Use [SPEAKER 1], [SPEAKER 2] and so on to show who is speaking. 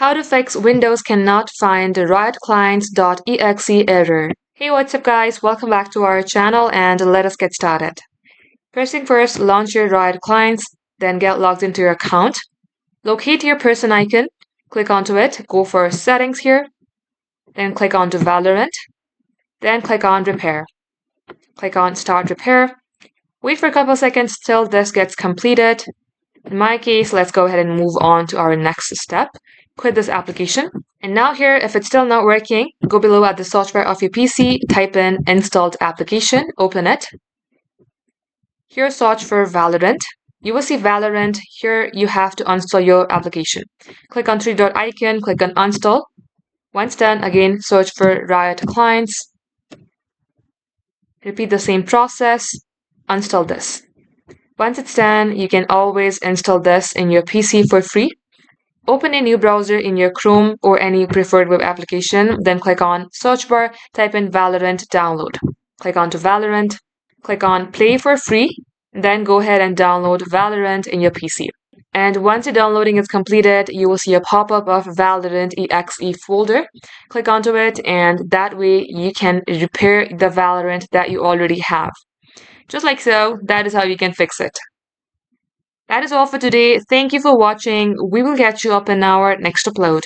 [SPEAKER 1] How to fix Windows cannot find the Riotclientservices.exe error. Hey, what's up guys? Welcome back to our channel and let us get started. First thing first, launch your Riot clients, then get logged into your account. Locate your person icon, click onto it, go for settings here, then click onto Valorant, then click on repair. Click on start repair. Wait for a couple seconds till this gets completed. In my case, let's go ahead and move on to our next step. Quit this application. And now here, if it's still not working, go below at the search bar of your PC, type in installed application, open it. Here, search for Valorant. You will see Valorant. Here, you have to install your application. Click on three-dot icon, click on install. Once done, again, search for Riot Clients. Repeat the same process, install this. Once it's done, you can always install this in your PC for free. Open a new browser in your Chrome or any preferred web application, then click on search bar, type in Valorant download. Click onto Valorant, click on play for free, then go ahead and download Valorant in your PC. And once your downloading is completed, you will see a pop-up of Valorant.exe folder. Click onto it, and that way you can repair the Valorant that you already have. Just like so, that is how you can fix it. That is all for today. Thank you for watching. We will catch you up in our next upload.